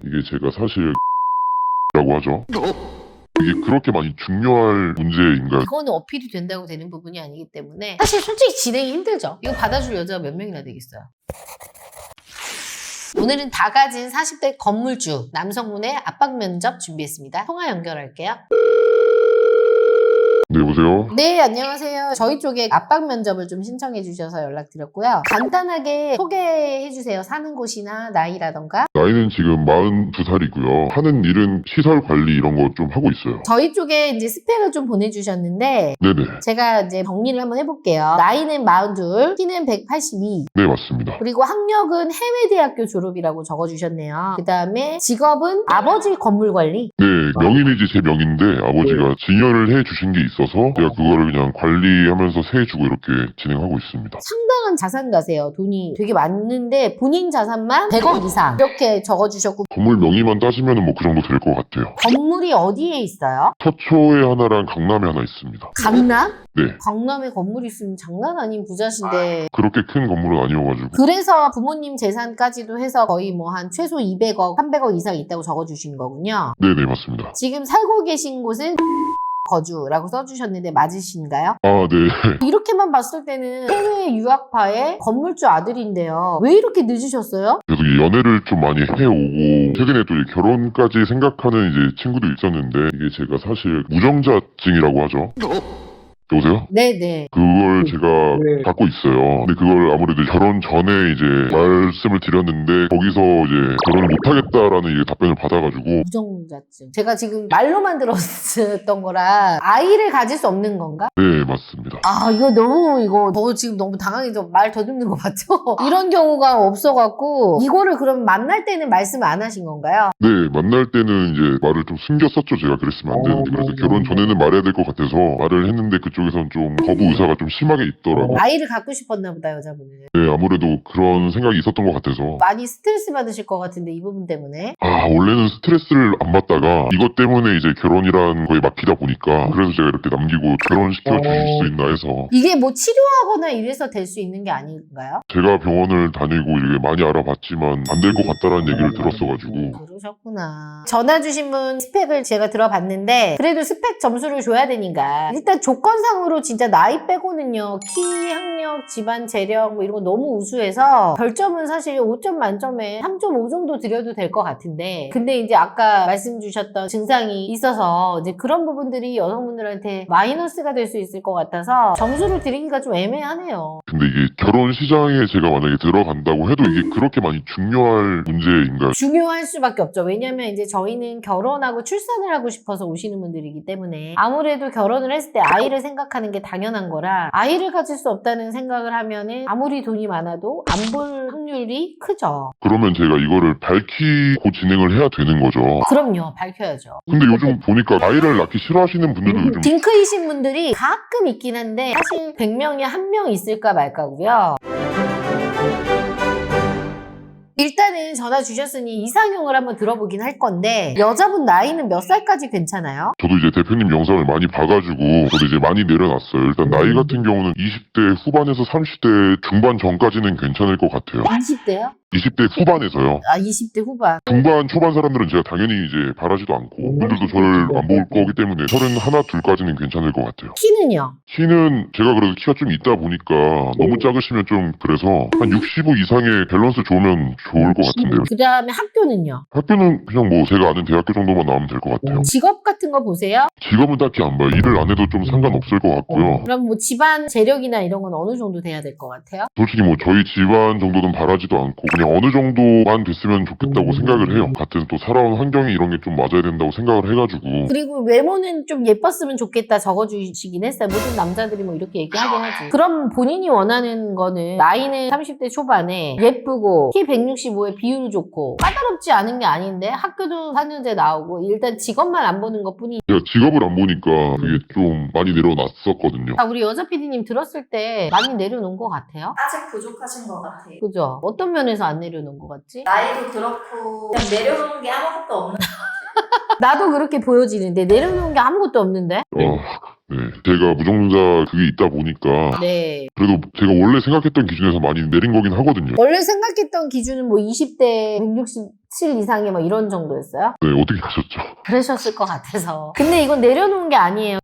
이게 제가 사실 라고 하죠. 이게 그렇게 많이 중요할 문제인가요? 이거는 어필이 된다고 되는 부분이 아니기 때문에 사실 솔직히 진행이 힘들죠. 이거 받아줄 여자가 몇 명이나 되겠어요. 오늘은 다 가진 40대 건물주 남성분의 압박 면접 준비했습니다. 통화 연결할게요. 네, 여보세요? 네, 안녕하세요. 저희 쪽에 압박 면접을 좀 신청해 주셔서 연락드렸고요. 간단하게 소개해 주세요. 사는 곳이나 나이라던가. 나이는 지금 42살이고요. 하는 일은 시설 관리 이런 거 좀 하고 있어요. 저희 쪽에 이제 스펙을 좀 보내주셨는데 네네. 제가 이제 정리를 한번 해볼게요. 나이는 42, 키는 182, 네, 맞습니다. 그리고 학력은 해외대학교 졸업이라고 적어주셨네요. 그 다음에 직업은 아버지 건물관리. 네, 명의이지 제 명인데 아버지가 증여를 해주신 게 있어서 제가 그거를 그냥 관리하면서 세주고 이렇게 진행하고 있습니다. 상당한 자산가세요. 돈이 되게 많은데 본인 자산만 100억 이상 이렇게 적어주셨고, 건물 명의만 따지면 뭐 그 정도 될 것 같아요. 건물이 어디에 있어요? 서초에 하나랑 강남에 하나 있습니다. 강남? 네. 강남에 건물 있으면 장난 아닌 부자신데. 그렇게 큰 건물은 아니어가지고. 그래서 부모님 재산까지도 해서 거의 뭐 한 최소 200억, 300억 이상 있다고 적어주신 거군요. 네네, 맞습니다. 지금 살고 계신 곳은 거주라고 써주셨는데 맞으신가요? 아, 네. 이렇게만 봤을 때는 해외 유학파의 건물주 아들인데요. 왜 이렇게 늦으셨어요? 그래서 이 연애를 좀 많이 해오고 최근에 또 이 결혼까지 생각하는 이제 친구도 있었는데 이게 제가 사실 무정자증이라고 하죠. 여보세요? 네네. 그걸 제가 갖고 있어요. 근데 그걸 아무래도 결혼 전에 이제 말씀을 드렸는데 거기서 이제 결혼을 못하겠다라는 이제 답변을 받아가지고. 무정자증. 제가 지금 말로만 들었던 거라 아이를 가질 수 없는 건가? 네, 맞습니다. 아, 이거 저 지금 너무 당황해서 말 더듬는 거 맞죠? 이런 경우가 없어갖고 이거를 그럼 만날 때는 말씀 안 하신 건가요? 네, 만날 때는 이제 말을 좀 숨겼었죠. 제가 그랬으면 안 되는데. 그래서 결혼 전에는 말해야 될 것 같아서 말을 했는데 그쪽에선 좀 거부 의사가 좀 심하게 있더라고요. 아이를 갖고 싶었나 보다, 여자분은. 네, 아무래도 그런 생각이 있었던 것 같아서. 많이 스트레스 받으실 것 같은데, 이 부분 때문에. 아, 원래는 스트레스를 안 받다가 이것 때문에 이제 결혼이라는 거에 막히다 보니까 그래서 제가 이렇게 남기고 결혼시켜 주실 수 있나 해서. 이게 뭐 치료하거나 이래서 될 수 있는 게 아닌가요? 제가 병원을 다니고 이게 많이 알아봤지만 안 될 것 같다라는 얘기를 들었어가지고. 그러셨구나. 전화 주신 분 스펙을 제가 들어봤는데 그래도 스펙 점수를 줘야 되니까 일단 조건상으로 진짜 나이 빼고는요, 키, 학력, 집안 재력 뭐 이런 거 너무 우수해서 별점은 사실 5점 만점에 3.5 정도 드려도 될 것 같은데, 근데 이제 아까 말씀 주셨던 증상이 있어서 이제 그런 부분들이 여성분들한테 마이너스가 될 수 있을 것 같아서 점수를 드리기가 좀 애매하네요. 근데 이게 결혼 시장에 제가 만약에 들어간다고 해도 이게 그렇게 많이 중요할 문제인가요? 중요할 수밖에 없죠. 왜냐면 이제 저희는 결혼하고 출산을 하고 싶어서 오시는 분들이기 때문에 아무래도 결혼을 했을 때 아이를 생각하는 게 당연한 거라, 아이를 가질 수 없다는 생각을 하면은 아무리 돈이 많아도 안 볼 확률이 크죠. 그러면 제가 이거를 밝히고 진행을 해야 되는 거죠. 그럼요. 밝혀야죠. 근데 요즘 보니까 아이를 낳기 싫어하시는 분들도 요즘. 딩크이신 분들이 가끔 있긴 한데 사실 100명에 1명 있을까 말까고요. 일단은 전화 주셨으니 이상형을 한번 들어보긴 할 건데, 여자분 나이는 몇 살까지 괜찮아요? 저도 이제 대표님 영상을 많이 봐가지고 저도 이제 많이 내려놨어요. 일단 나이 같은 경우는 20대 후반에서 30대 중반 전까지는 괜찮을 것 같아요. 20대요? 20대 후반에서요. 아, 20대 후반. 중반, 초반 사람들은 제가 당연히 이제 바라지도 않고 분들도 저를 안 볼 거기 때문에 31, 2까지는 괜찮을 것 같아요. 키는요? 키는 제가 그래도 키가 좀 있다 보니까 너무 작으시면 좀 그래서 한 65 이상의 밸런스 좋으면 좋을 것 같은데요. 그 다음에 학교는요? 학교는 그냥 뭐 제가 아는 대학교 정도만 나오면 될 것 같아요. 직업 같은 거 보세요? 직업은 딱히 안 봐요. 일을 안 해도 좀 상관없을 것 같고요. 그럼 뭐 집안 재력이나 이런 건 어느 정도 돼야 될 것 같아요? 솔직히 뭐 저희 집안 정도는 바라지도 않고 그냥 어느 정도만 됐으면 좋겠다고 생각을 해요. 같은 또 살아온 환경이 이런 게 좀 맞아야 된다고 생각을 해가지고. 그리고 외모는 좀 예뻤으면 좋겠다 적어주시긴 했어요. 모든 남자들이 뭐 이렇게 얘기하긴 하지. 그럼 본인이 원하는 거는 나이는 30대 초반에 예쁘고 키 165에 비율 좋고 까다롭지 않은 게 아닌데 학교도 4년제 나오고 일단 직업만 안 보는 것 뿐이. 제가 직업을 안 보니까 그게 좀 많이 내려놨었거든요. 우리 여자 PD님 들었을 때 많이 내려놓은 것 같아요? 아직 부족하신 것 같아요. 그죠? 어떤 면에서 안 내려놓은 것 같지? 나이도 그렇고 그냥 내려놓은 게 아무것도 없는. 나도 그렇게 보여지는데 내려놓은 게 아무것도 없는데? 네. 제가 무정자 그게 있다 보니까 네. 그래도 제가 원래 생각했던 기준에서 많이 내린 거긴 하거든요. 원래 생각했던 기준은 뭐 20대 160 7 이상의 뭐 이런 정도였어요? 네, 어떻게 하셨죠? 그러셨을 것 같아서. 근데 이건 내려놓은 게 아니에요.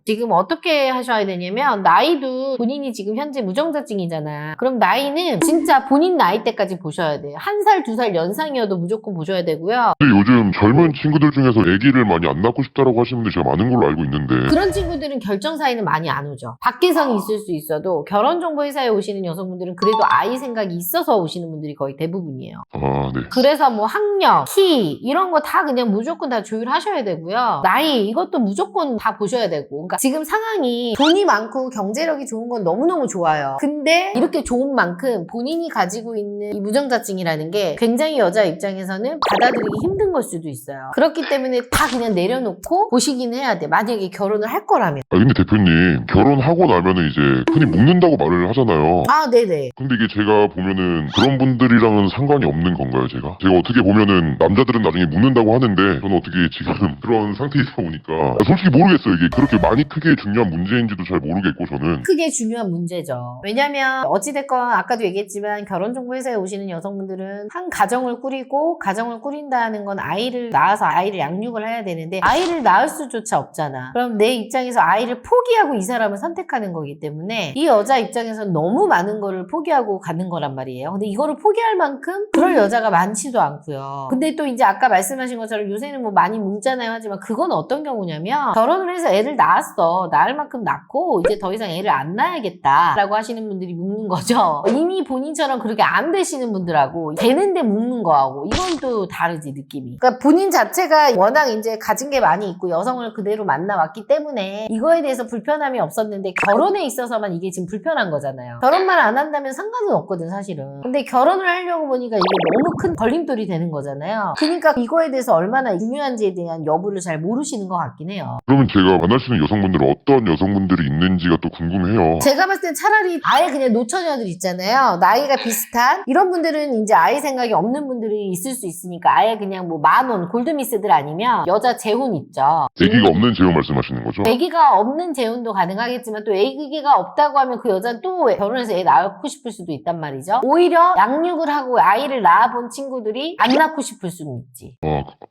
지금 어떻게 하셔야 되냐면 나이도 본인이 지금 현재 무정자증이잖아. 그럼 나이는 진짜 본인 나이 때까지 보셔야 돼요. 1살, 2살 연상이어도 무조건 보셔야 되고요. 근데 요즘 젊은 친구들 중에서 아기를 많이 안 낳고 싶다라고 하시는 분들이 제가 많은 걸로 알고 있는데 그런 친구들은 결정 사이는 많이 안 오죠. 밖에서는 있을 수 있어도 결혼정보회사에 오시는 여성분들은 그래도 아이 생각이 있어서 오시는 분들이 거의 대부분이에요. 아, 네. 그래서 뭐 학력, 키 이런 거 다 그냥 무조건 다 조율하셔야 되고요. 나이 이것도 무조건 다 보셔야 되고 그러니까 지금 상황이 돈이 많고 경제력이 좋은 건 너무너무 좋아요. 근데 이렇게 좋은 만큼 본인이 가지고 있는 이 무정자증이라는 게 굉장히 여자 입장에서는 받아들이기 힘든 걸 수도 있어요. 그렇기 때문에 다 그냥 내려놓고 보시긴 해야 돼. 만약에 결혼을 할 거라면. 아, 근데 대표님, 결혼하고 나면은 이제 흔히 묵는다고 말을 하잖아요. 아, 네네. 근데 이게 제가 보면은 그런 분들이랑은 상관이 없는 건가요, 제가? 제가 어떻게 보면은 남자들은 나중에 묵는다고 하는데 저는 어떻게 지금 그런 상태이다 보니까 솔직히 모르겠어요. 이게 그렇게 많이 크게 중요한 문제인지도 잘 모르겠고 저는. 크게 중요한 문제죠. 왜냐면 어찌됐건 아까도 얘기했지만 결혼정보회사에 오시는 여성분들은 한 가정을 꾸리고 가정을 꾸린다는 건 아이를 낳아서 아이를 양육을 해야 되는데 아이를 낳을 수조차 없잖아. 그럼 내 입장에서 아이를 포기하고 이 사람을 선택하는 거기 때문에 이 여자 입장에서는 너무 많은 거를 포기하고 가는 거란 말이에요. 근데 이거를 포기할 만큼 그럴 여자가 많지도 않고요. 근데 또 이제 아까 말씀하신 것처럼 요새는 뭐 많이 묻잖아요 하지만 그건 어떤 경우냐면 결혼을 해서 애를 낳았어. 낳을 만큼 낳고 이제 더 이상 애를 안 낳아야겠다라고 하시는 분들이 묵는 거죠. 이미 본인처럼 그렇게 안 되시는 분들하고 되는데 묵는 거하고 이건 또 다르지 느낌이. 그러니까 본인 자체가 워낙 이제 가진 게 많이 있고 여성을 그대로 만나왔기 때문에 이거에 대해서 불편함이 없었는데 결혼에 있어서만 이게 지금 불편한 거잖아요. 결혼만 안 한다면 상관은 없거든 사실은. 근데 결혼을 하려고 보니까 이게 너무 큰 걸림돌이 되는 거잖아요. 그러니까 이거에 대해서 얼마나 중요한지에 대한 여부를 잘 모르시는 것 같긴 해요. 그러면 제가 만나시는 여성분들은 어떤 여성분들이 있는지가 또 궁금해요. 제가 봤을 땐 차라리 아예 그냥 노처녀들 있잖아요. 나이가 비슷한 이런 분들은 이제 아이 생각이 없는 분들이 있을 수 있으니까 아예 그냥 뭐 만원 골드미스들 아니면 여자 재혼 있죠. 아기가 없는 재혼 말씀하시는 거죠? 아기가 없는 재혼도 가능하겠지만 또 아기가 없다고 하면 그 여자는 또 결혼해서 애 낳고 싶을 수도 있단 말이죠. 오히려 양육을 하고 아이를 낳아본 친구들이 안 낳고 싶을 수는 있지.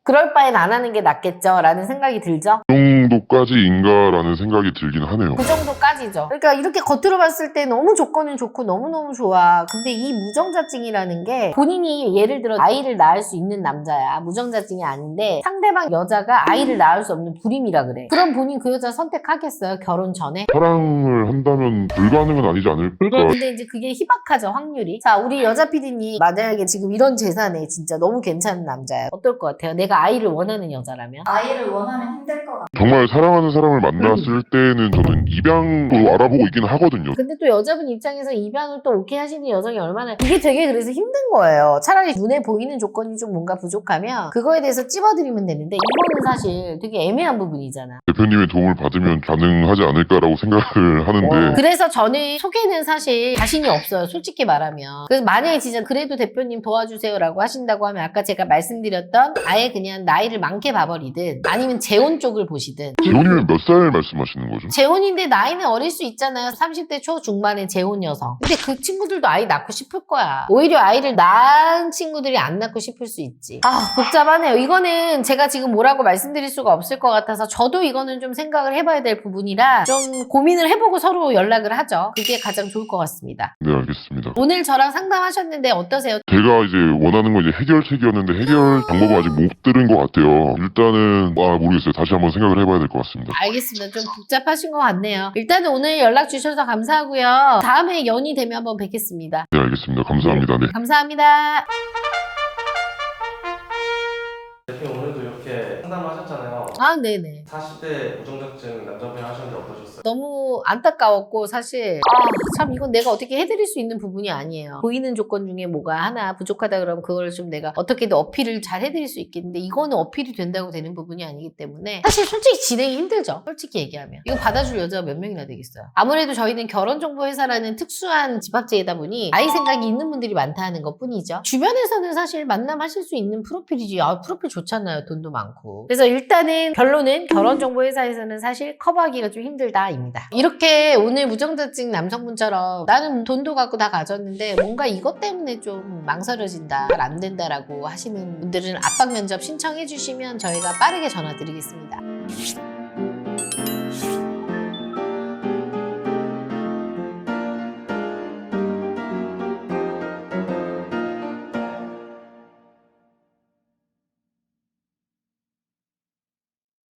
그럴 바엔 안 하는 게 낫겠죠 라는 생각이 들죠. 그 정도까지인가라는 생각이 들긴 하네요. 그 정도까지죠. 그러니까 이렇게 겉으로 봤을 때 너무 조건은 좋고 너무너무 좋아. 근데 이 무정자증이라는 게 본인이 예를 들어 아이를 낳을 수 있는 남자야. 무정자증이 아닌데 상대방 여자가 아이를 낳을 수 없는 불임이라 그래. 그럼 본인 그 여자 선택하겠어요? 결혼 전에? 사랑을 한다면 불가능은 아니지 않을까? 근데 이제 그게 희박하죠, 확률이. 자, 우리 여자 PD님 만약에 지금 이런 재산에 진짜 너무 괜찮은 남자야. 어떨 것 같아요? 내가 아이를 원하는 여자라면? 아이를 원하면 힘들 것 같아요. 정말 사랑하는 사람을 만났을 때는 저는 입양도 알아보고 있기는 하거든요. 근데 또 여자분 입장에서 입양을 또 오케이 하시는 여성이 얼마나 이게 되게 그래서 힘든 거예요. 차라리 눈에 보이는 조건이 좀 뭔가 부족하면 그거에 대해서 찝어드리면 되는데 이거는 사실 되게 애매한 부분이잖아. 대표님의 도움을 받으면 가능하지 않을까라고 생각을 하는데 그래서 저는 소개는 사실 자신이 없어요. 솔직히 말하면. 그래서 만약에 진짜 그래도 대표님 도와주세요라고 하신다고 하면 아까 제가 말씀드렸던 아예 그냥 나이를 많게 봐버리든 아니면 재혼 쪽을 보시든. 재혼이면 몇 살 말씀하시는 거죠? 재혼인데 나이는 어릴 수 있잖아요. 30대 초중반의 재혼 여성. 근데 그 친구들도 아이 낳고 싶을 거야. 오히려 아이를 낳은 친구들이 안 낳고 싶을 수 있지. 아, 복잡하네요. 이거는 제가 지금 뭐라고 말씀드릴 수가 없을 것 같아서 저도 이거는 좀 생각을 해봐야 될 부분이라 좀 고민을 해보고 서로 연락을 하죠. 그게 가장 좋을 것 같습니다. 네, 알겠습니다. 오늘 저랑 상담하셨는데 어떠세요? 제가 이제 원하는 건 이제 해결책이었는데 해결 방법은 아직 못 들은 것 같아요. 일단은 모르겠어요. 다시 한번 생각을 해봐야 될 것 같습니다. 알겠습니다. 좀 복잡하신 것 같네요. 일단은 오늘 연락 주셔서 감사하고요. 다음에 연이 되면 한번 뵙겠습니다. 네, 알겠습니다. 감사합니다. 네. 감사합니다. 대표님 오늘도 이렇게 상담을 하셨잖아요. 아, 네네. 40대 무정자증 남자분이 하셨는데 어떠셨어요? 너무 안타까웠고 사실 참 이건 내가 어떻게 해드릴 수 있는 부분이 아니에요. 보이는 조건 중에 뭐가 하나 부족하다 그러면 그걸 좀 내가 어떻게든 어필을 잘 해드릴 수 있겠는데 이거는 어필이 된다고 되는 부분이 아니기 때문에 사실 솔직히 진행이 힘들죠. 솔직히 얘기하면. 이거 받아줄 여자가 몇 명이나 되겠어요. 아무래도 저희는 결혼정보회사라는 특수한 집합제이다 보니 아이 생각이 있는 분들이 많다는 것 뿐이죠. 주변에서는 사실 만남하실 수 있는 프로필이지. 프로필 좋잖아요. 돈도 많고. 그래서 일단은 결론은 결혼정보회사에서는 사실 커버하기가 좀 힘들다입니다. 이렇게 오늘 무정자증 남성분처럼 나는 돈도 갖고 다 가졌는데 뭔가 이것 때문에 좀 망설여진다, 잘 안 된다라고 하시는 분들은 압박 면접 신청해 주시면 저희가 빠르게 전화 드리겠습니다.